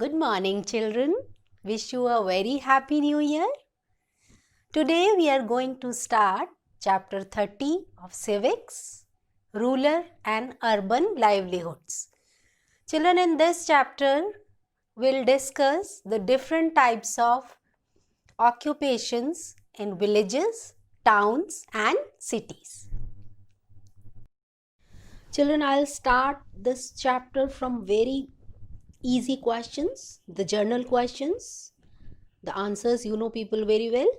Good morning, children. Wish you a very happy new year. Today we are going to start chapter 30 of Civics, Rural and Urban Livelihoods. Children, in this chapter, we'll discuss the different types of occupations in villages, towns and cities. Children, I'll start this chapter from very easy questions, the journal questions. The answers you know people very well.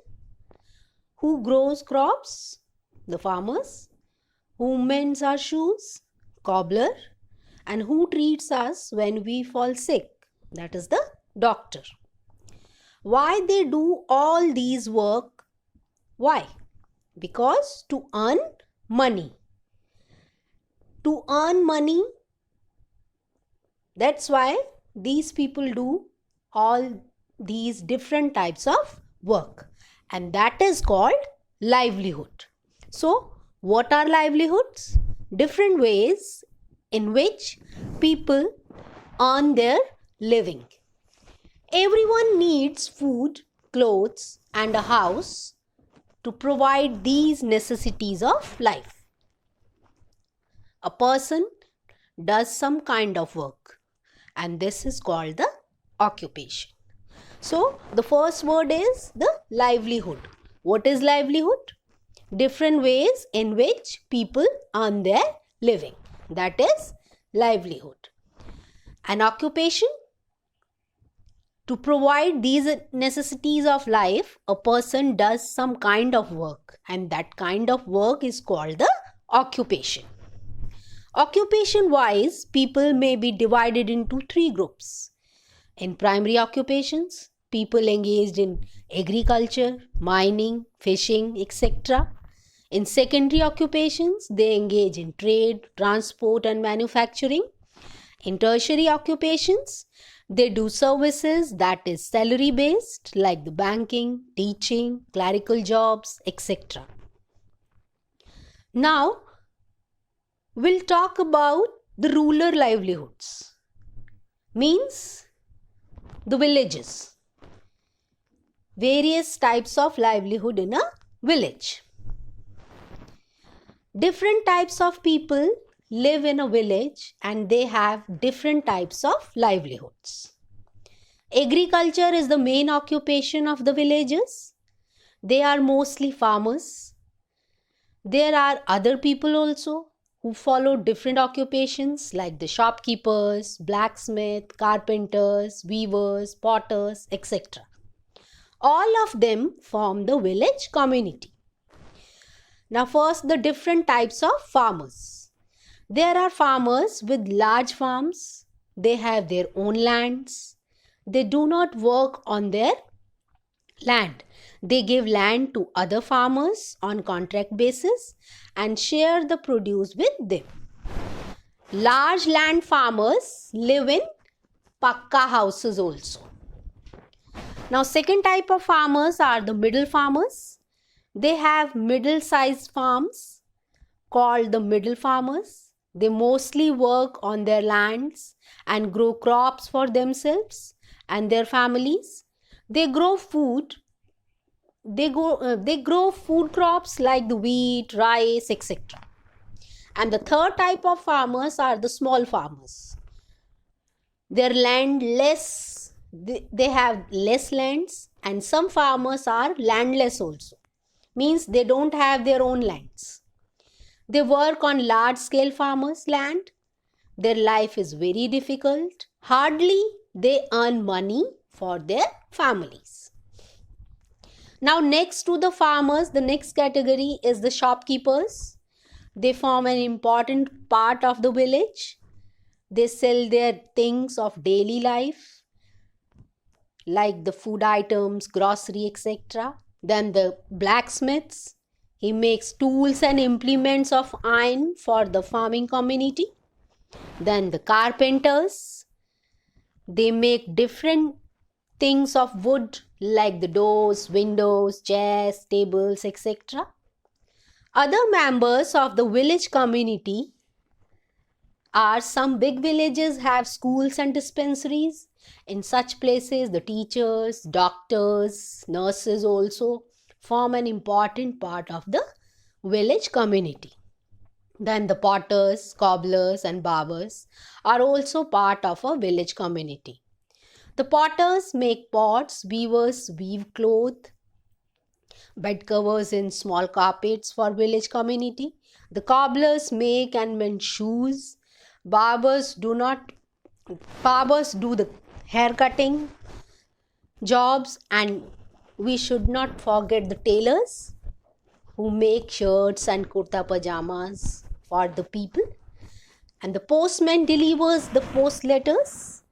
Who grows crops? The farmers. Who mends our shoes? Cobbler. And who treats us when we fall sick? That is the doctor. Why they do all these work? Why? Because to earn money. To earn money, that's why these people do all these different types of work, and that is called livelihood. So, what are livelihoods? Different ways in which people earn their living. Everyone needs food, clothes, and a house to provide these necessities of life. A person does some kind of work, and this is called the occupation. So, the first word is the livelihood. What is livelihood? Different ways in which people earn their living. That is livelihood. An occupation. To provide these necessities of life, a person does some kind of work, and that kind of work is called the occupation. Occupation-wise, people may be divided into three groups. In primary occupations, people engaged in agriculture, mining, fishing, etc. In secondary occupations, they engage in trade, transport and manufacturing. In tertiary occupations, they do services that is salary based like the banking, teaching, clerical jobs, etc. Now, we'll talk about the rural livelihoods. Means the villages. Various types of livelihood in a village. Different types of people live in a village and they have different types of livelihoods. Agriculture is the main occupation of the villages. They are mostly farmers. There are other people also who follow different occupations like the shopkeepers, blacksmith, carpenters, weavers, potters, etc. All of them form the village community. Now first, the different types of farmers. There are farmers with large farms. They have their own lands. They do not work on their land. They give land to other farmers on contract basis and share the produce with them. Large land farmers live in pakka houses also. Now, second type of farmers are the middle farmers. They have middle-sized farms called the middle farmers. They mostly work on their lands and grow crops for themselves and their families. They grow food. They grow food crops like the wheat, rice, etc. And the third type of farmers are the small farmers. Their land less, they have less lands, and some farmers are landless also. Means they don't have their own lands. They work on large scale farmers' land. Their life is very difficult. Hardly they earn money for their families. Now next to the farmers, the next category is the shopkeepers. They form an important part of the village. They sell their things of daily life like the food items, grocery, etc. Then the blacksmiths. He makes tools and implements of iron for the farming community. Then the carpenters. They make different things of wood like the doors, windows, chairs, tables, etc. Other members of the village community are some big villages have schools and dispensaries. In such places, the teachers, doctors, nurses also form an important part of the village community. Then the potters, cobblers and barbers are also part of a village community. The potters make pots, weavers weave cloth, bed covers and small carpets for village community. The cobblers make and mend shoes. Barbers do not barbers do the hair cutting jobs, and we should not forget the tailors who make shirts and kurta pajamas for the people. And the postman delivers the post letters,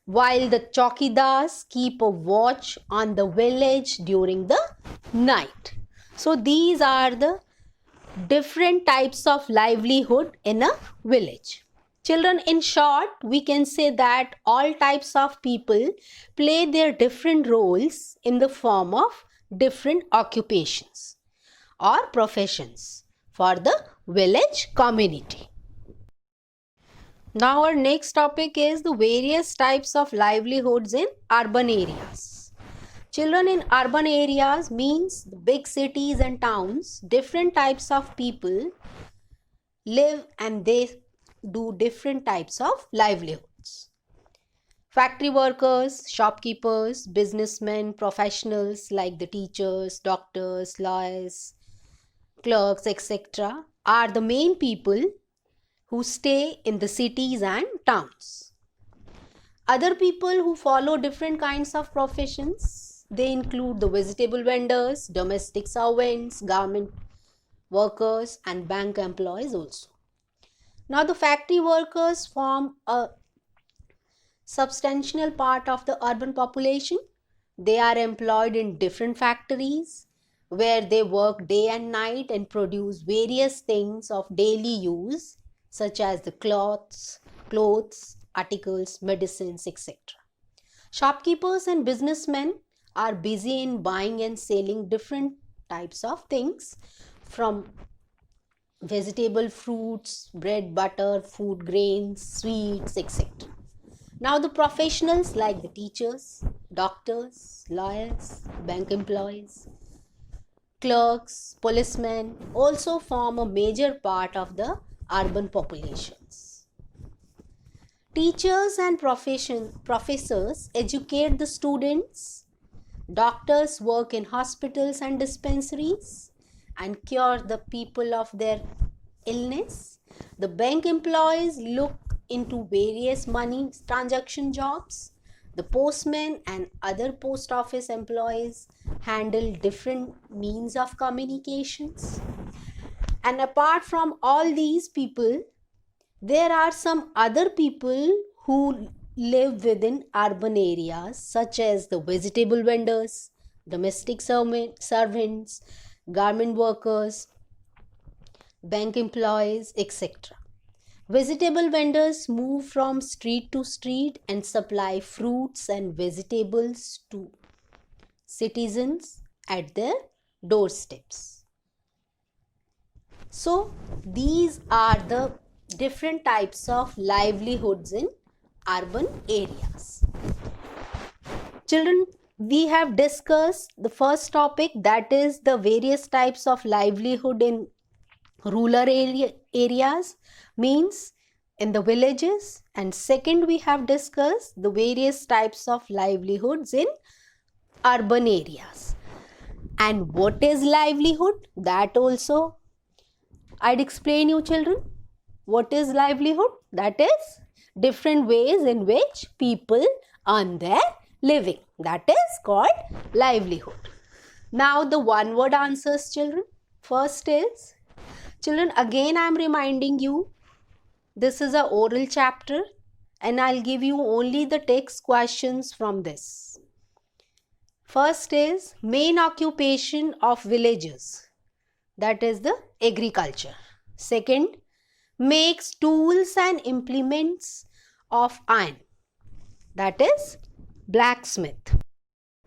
while the chowkidars keep a watch on the village during the night. So these are the different types of livelihood in a village. Children, in short, we can say that all types of people play their different roles in the form of different occupations or professions for the village community. Now our next topic is the various types of livelihoods in urban areas. Children, in urban areas means the big cities and towns, different types of people live and they do different types of livelihoods. Factory workers, shopkeepers, businessmen, professionals like the teachers, doctors, lawyers, clerks, etc. are the main people who stay in the cities and towns. Other people who follow different kinds of professions, they include the vegetable vendors, domestic servants, garment workers and bank employees also. Now the factory workers form a substantial part of the urban population. They are employed in different factories where they work day and night and produce various things of daily use such as the clothes, articles, medicines, etc. Shopkeepers and businessmen are busy in buying and selling different types of things from vegetable, fruits, bread, butter, food grains, sweets, etc. Now the professionals like the teachers, doctors, lawyers, bank employees, clerks, policemen also form a major part of the urban populations. Teachers and professors educate the students. Doctors work in hospitals and dispensaries and cure the people of their illness. The bank employees look into various money transaction jobs. The postmen and other post office employees handle different means of communications. And apart from all these people, there are some other people who live within urban areas such as the vegetable vendors, domestic servants, garment workers, bank employees, etc. Vegetable vendors move from street to street and supply fruits and vegetables to citizens at their doorsteps. So these are the different types of livelihoods in urban areas. Children, we have discussed the first topic, that is the various types of livelihood in rural areas, means in the villages, and second we have discussed the various types of livelihoods in urban areas. And what is livelihood? That also I'd explain you, children. What is livelihood? That is different ways in which people earn their living. That is called livelihood. Now the one word answers, children. First is, children, again I am reminding you, this is a oral chapter and I'll give you only the text questions from this. First is main occupation of villagers. That is the agriculture. Second, makes tools and implements of iron. That is blacksmith.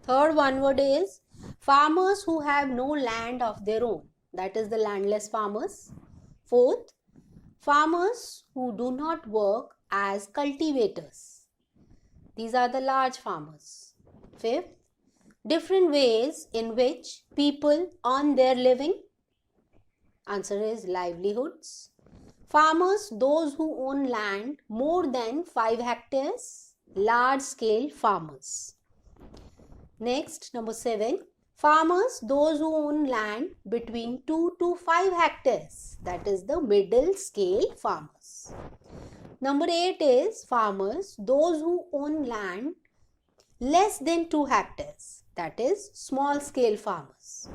Third one word is farmers who have no land of their own. That is the landless farmers. Fourth, farmers who do not work as cultivators. These are the large farmers. Fifth, different ways in which people earn their living. Answer is livelihoods. Farmers, those who own land more than 5 hectares, large scale farmers. Next, number 7, farmers, those who own land between 2 to 5 hectares, that is the middle scale farmers. Number 8 is farmers, those who own land less than 2 hectares, that is small scale farmers.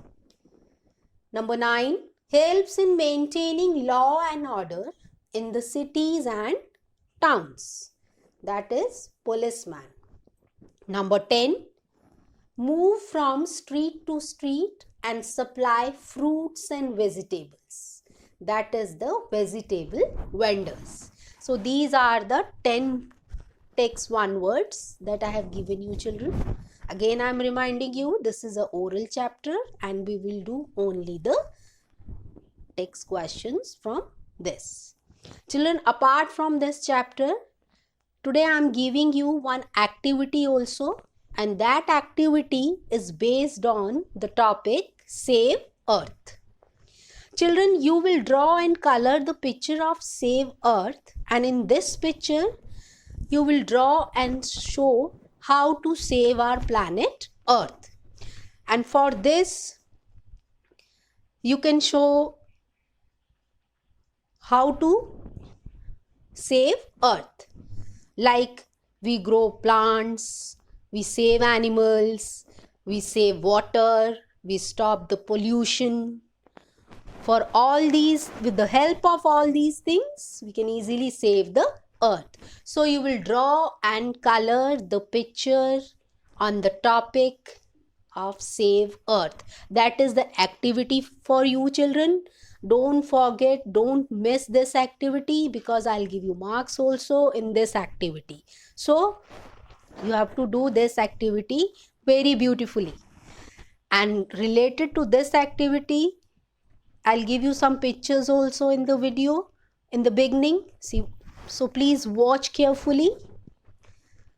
Number 9, helps in maintaining law and order in the cities and towns, that is policeman. Number 10, move from street to street and supply fruits and vegetables, that is the vegetable vendors. So these are the 10 text one words that I have given you, children. Again, I am reminding you, this is an oral chapter and we will do only the text questions from this. Children, apart from this chapter, today I am giving you one activity also, and that activity is based on the topic Save Earth. Children, you will draw and color the picture of Save Earth, and in this picture you will draw and show how to save our planet Earth. And for this you can show how to save Earth. Like we grow plants, we save animals, we save water, we stop the pollution. For all these, with the help of all these things, we can easily save the Earth. So you will draw and color the picture on the topic of Save Earth. That is the activity for you, children. Don't forget, don't miss this activity, because I'll give you marks also in this activity. So you have to do this activity very beautifully. And related to this activity, I'll give you some pictures also in the video in the beginning. See, so please watch carefully.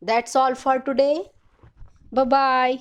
That's all for today. Bye-bye.